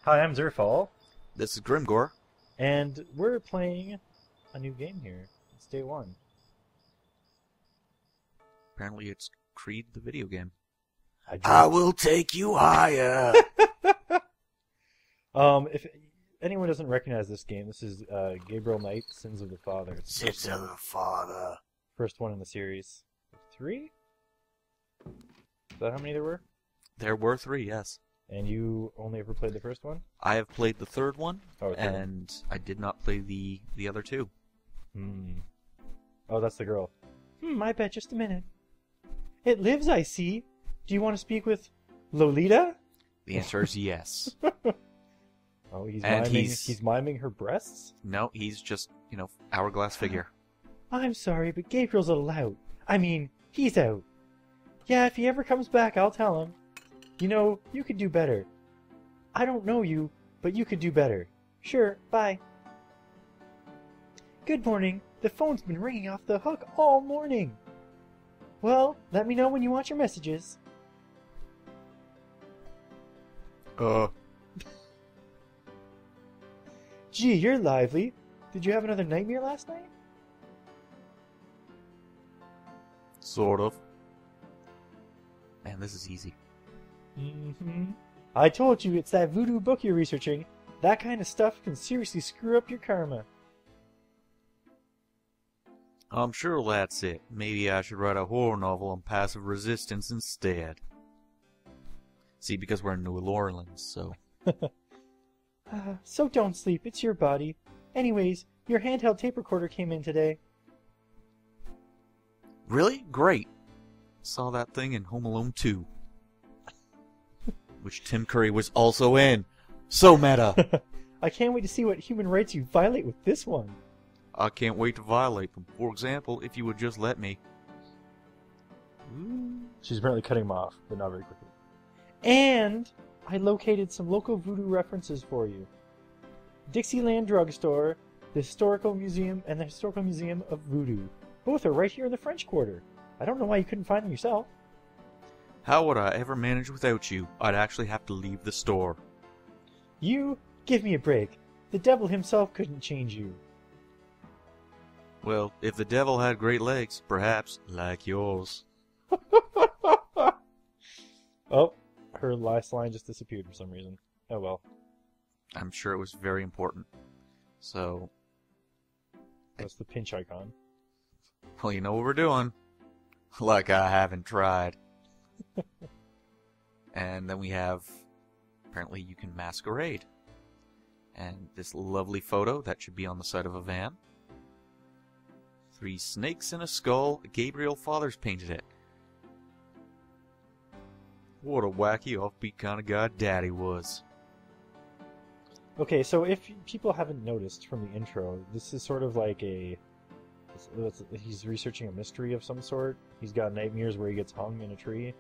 Hi, I'm Zerfall, This is Grimgore. and we're playing a new game here. It's day one. Apparently it's Creed the video game. I will take you higher. If anyone doesn't recognize this game, this is Gabriel Knight, Sins of the Father. It's the Sins of the Father. first one in the series. 3? Is that how many there were? There were 3, yes. And you only ever played the first one? I have played the third one, Oh, and I did not play the other 2. Oh, that's the girl. I bet just a minute. It lives, I see. Do you want to speak with Lolita? The answer is yes. Oh, And he's miming her breasts? No, he's just, hourglass figure. I'm sorry, but Gabriel's a lout. I mean, he's out. Yeah, if he ever comes back, I'll tell him. You know, you could do better. I don't know you, but you could do better. Sure, bye. Good morning. The phone's been ringing off the hook all morning. Well, let me know when you want your messages. Gee, you're lively. Did you have another nightmare last night? Sort of. Man, this is easy. I told you it's that voodoo book you're researching. That kind of stuff can seriously screw up your karma. I'm sure that's it. Maybe I should write a horror novel on passive resistance instead. See, because we're in New Orleans, so... So don't sleep, it's your body. Anyways, your handheld tape recorder came in today. Really? Great. Saw that thing in Home Alone 2. Which Tim Curry was also in. So meta. I can't wait to see what human rights you violate with this one. I can't wait to violate them. For example, if you would just let me. She's apparently cutting him off, but not very quickly. And I located some local voodoo references for you. Dixieland Drugstore, the Historical Museum, and the Historical Museum of Voodoo. Both are right here in the French Quarter. I don't know why you couldn't find them yourself. How would I ever manage without you? I'd actually have to leave the store. You? Give me a break. The devil himself couldn't change you. Well, if the devil had great legs, perhaps, like yours. Oh, her last line just disappeared for some reason. Oh well. I'm sure it was very important. So, That's the pinch icon. well, you know what we're doing. Like I haven't tried. And then we have, apparently you can masquerade. And this lovely photo that should be on the side of a van. 3 snakes and a skull. Gabriel Fathers painted it. What a wacky offbeat kind of guy Daddy was. Okay, so if people haven't noticed from the intro, this is sort of like he's researching a mystery of some sort. He's got nightmares where he gets hung in a tree.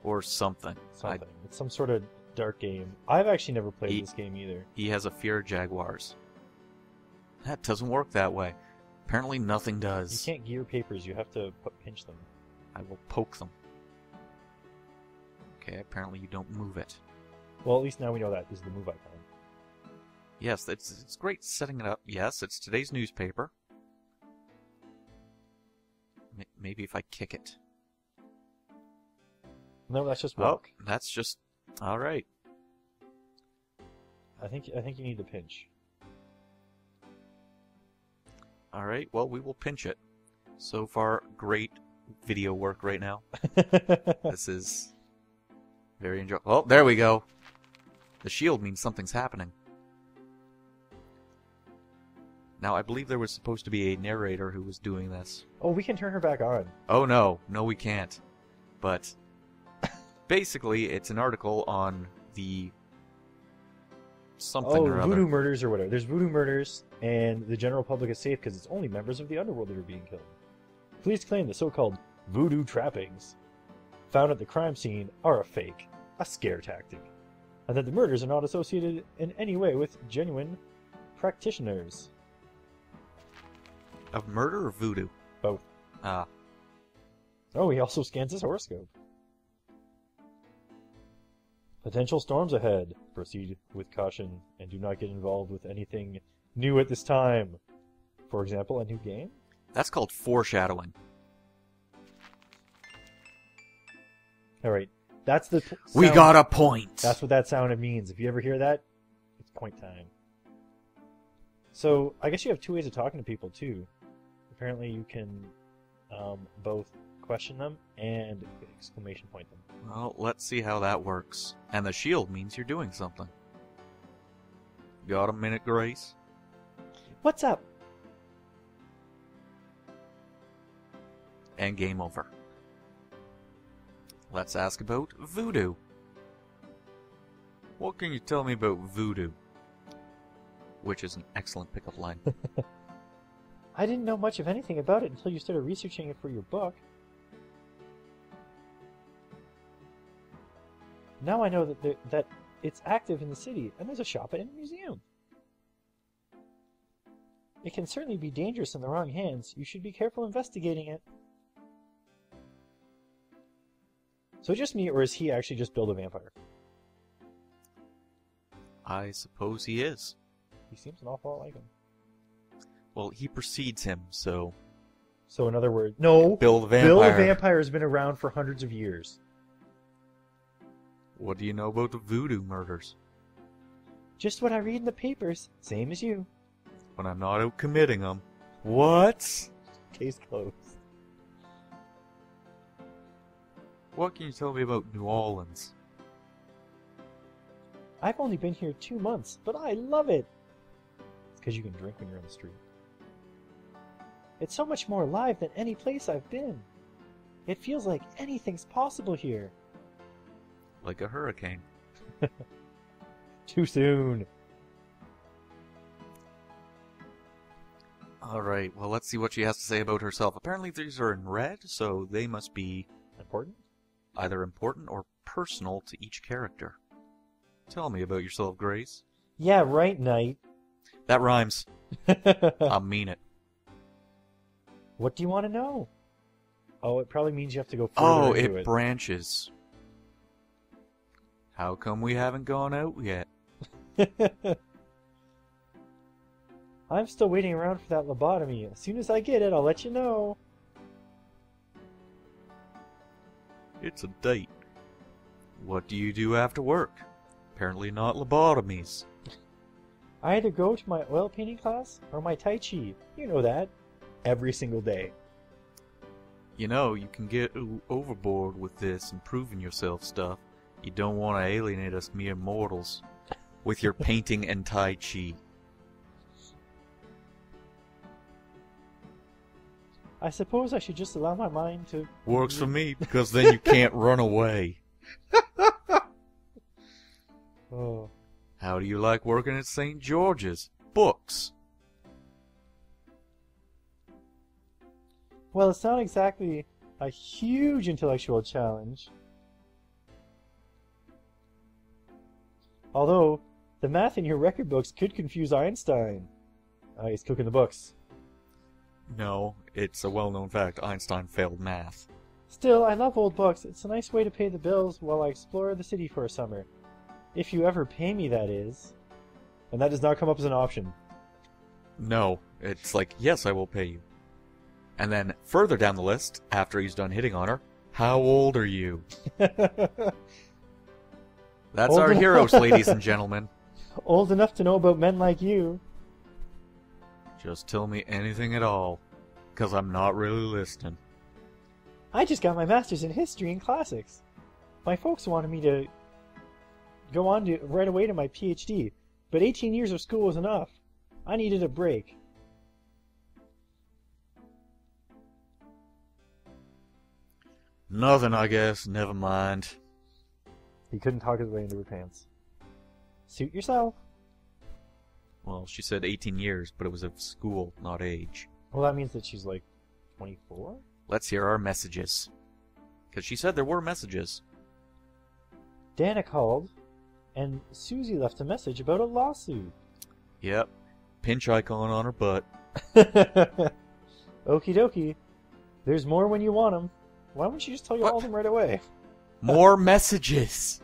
Or something. It's some sort of dark game. I've actually never played this game either. He has a fear of jaguars. That doesn't work that way. Apparently nothing does. You can't gear papers, you have to pinch them. I will poke them. Okay, apparently you don't move it. Well, at least now we know that is the move icon. Yes, it's great setting it up. Yes, it's today's newspaper. Maybe if I kick it. No, that's just walk. Oh, that's just... Alright. I think you need to pinch. Alright, well, we will pinch it. So far, great video work right now. This is very enjoyable. Oh, there we go. The shield means something's happening. Now, I believe there was supposed to be a narrator who was doing this. Oh, we can turn her back on. Oh, no. No, we can't. But basically, it's an article on the something or other. Voodoo murders or whatever. There's voodoo murders, and the general public is safe because it's only members of the underworld that are being killed. Police claim the so-called voodoo trappings found at the crime scene are a fake, a scare tactic, and that the murders are not associated in any way with genuine practitioners. Of murder or voodoo? Both. Ah. Oh, he also scans his horoscope. Potential storms ahead. Proceed with caution and do not get involved with anything new at this time. For example, a new game? That's called foreshadowing. Alright, that's the We sound. got a point! That's what that sound means. If you ever hear that, it's point time. So, I guess you have two ways of talking to people, too. Apparently you can both question them and exclamation point them. Well, let's see how that works. And the shield means you're doing something. Got a minute, Grace? What's up? And game over. Let's ask about Voodoo. What can you tell me about Voodoo? Which is an excellent pickup line. I didn't know much of anything about it until you started researching it for your book. Now I know that it's active in the city, and there's a shop and a museum. It can certainly be dangerous in the wrong hands. You should be careful investigating it. So just me, or is he actually just build a vampire? I suppose he is. He seems an awful lot like him. Well, he precedes him, so... So in other words, no! Bill the Vampire. Bill the Vampire has been around for hundreds of years. What do you know about the Voodoo murders? Just what I read in the papers, same as you. When I'm not out committing them. What? Case closed. What can you tell me about New Orleans? I've only been here 2 months, but I love it. It's because you can drink when you're on the street. It's so much more alive than any place I've been. It feels like anything's possible here. Like a hurricane. Too soon. Alright, well let's see what she has to say about herself. Apparently these are in red, so they must be... Important? either important or personal to each character. Tell me about yourself, Grace. Yeah, right, Knight. That rhymes. I mean it. What do you want to know? Oh, it probably means you have to go further into it branches. How come we haven't gone out yet? I'm still waiting around for that lobotomy. As soon as I get it, I'll let you know. It's a date. What do you do after work? Apparently not lobotomies. I either go to my oil painting class or my Tai Chi. You know that. Every single day. You know, you can get overboard with this improving yourself stuff. You don't want to alienate us mere mortals with your painting and Tai Chi. I suppose I should just allow my mind to... Works for me, because then you can't run away. Oh. How do you like working at St. George's? Books. Well, it's not exactly a huge intellectual challenge. Although, the math in your record books could confuse Einstein. He's cooking the books. No, it's a well-known fact. Einstein failed math. Still, I love old books. It's a nice way to pay the bills while I explore the city for a summer. If you ever pay me, that is. And that does not come up as an option. No, it's like, yes, I will pay you. And then, further down the list, after he's done hitting on her, how old are you? That's our heroes, ladies and gentlemen. Old enough to know about men like you. Just tell me anything at all, because I'm not really listening. I just got my master's in history and classics. My folks wanted me to go on to right away to my PhD, but 18 years of school was enough. I needed a break. Nothing, I guess. Never mind. He couldn't talk his way into her pants. Suit yourself. Well, she said 18 years, but it was of school, not age. Well, that means that she's like 24? Let's hear our messages. Because she said there were messages. Dana called, and Susie left a message about a lawsuit. Yep. Pinch icon on her butt. Okie dokie. There's more when you want them. Why wouldn't she just tell you all of them right away? More messages!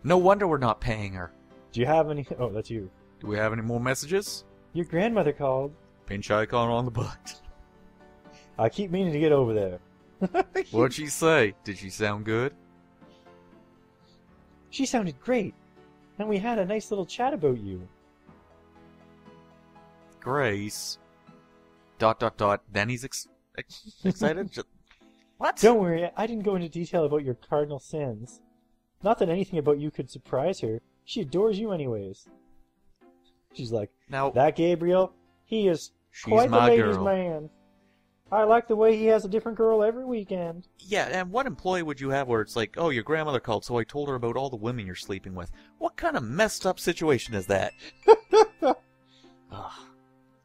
No wonder we're not paying her. Do you have any... Oh, that's you. Do we have any more messages? Your grandmother called. Pinch icon on the butt. I keep meaning to get over there. What'd she say? Did she sound good? She sounded great. And we had a nice little chat about you. Grace. ... Then he's excited? What? Don't worry, I didn't go into detail about your cardinal sins. Not that anything about you could surprise her. She adores you anyways. She's like, Now, that Gabriel, he is she's quite the my ladies' girl. man. I like the way he has a different girl every weekend. Yeah, and what employee would you have where it's like, oh, your grandmother called, so I told her about all the women you're sleeping with? What kind of messed up situation is that?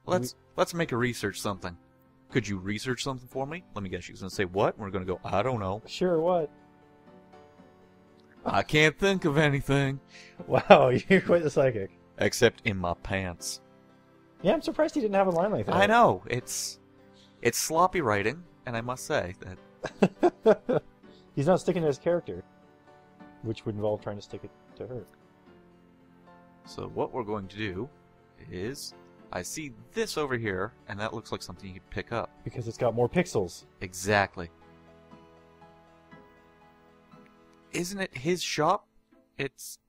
Let's make her research something. Could you research something for me? Let me guess, she's going to say what? And we're going to go, I don't know. Sure, what? I can't think of anything. Wow, you're quite the psychic. Except in my pants. Yeah, I'm surprised he didn't have a line like that. I know. It's sloppy writing, and I must say that... He's not sticking to his character, which would involve trying to stick it to her. So what we're going to do is... I see this over here, and that looks like something you could pick up. Because it's got more pixels. Exactly. Isn't it his shop? It's...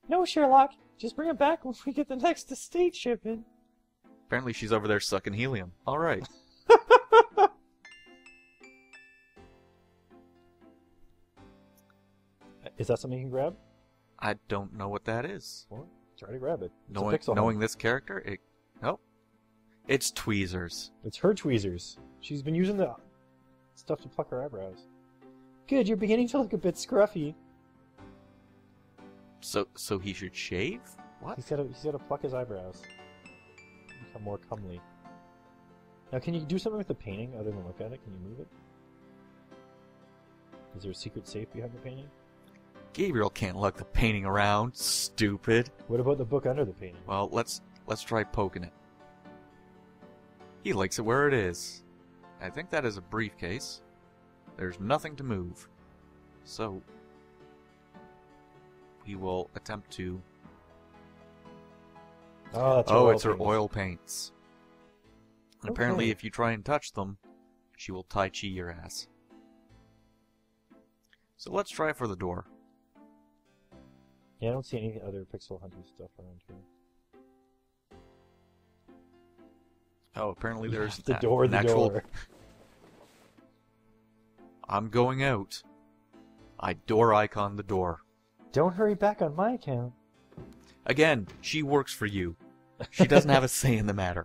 No, Sherlock. Just bring it back when we get the next estate shipment. Apparently she's over there sucking helium. Alright. Is that something you can grab? I don't know what that is. Well, try to grab it. It's Knowing a pixel knowing hunt. this character, it... Nope. It's tweezers. It's her tweezers. She's been using the stuff to pluck her eyebrows. Good, you're beginning to look a bit scruffy. So he should shave? What? He's gotta pluck his eyebrows. Become more comely. Now, can you do something with the painting other than look at it? Can you move it? Is there a secret safe behind the painting? Gabriel can't lug the painting around, stupid. What about the book under the painting? Well, let's try poking it. He likes it where it is. I think that is a briefcase. There's nothing to move. So we will attempt to... Oh, that's Oh, it's her paintings. oil paints. And apparently Okay. if you try and touch them, she will Tai Chi your ass. So let's try for the door. Yeah, I don't see any other pixel hunting stuff around here. Oh, apparently there's the door, an the actual... door. I'm going out. I door icon the door. Don't hurry back on my account. Again, she works for you. She doesn't have a say in the matter.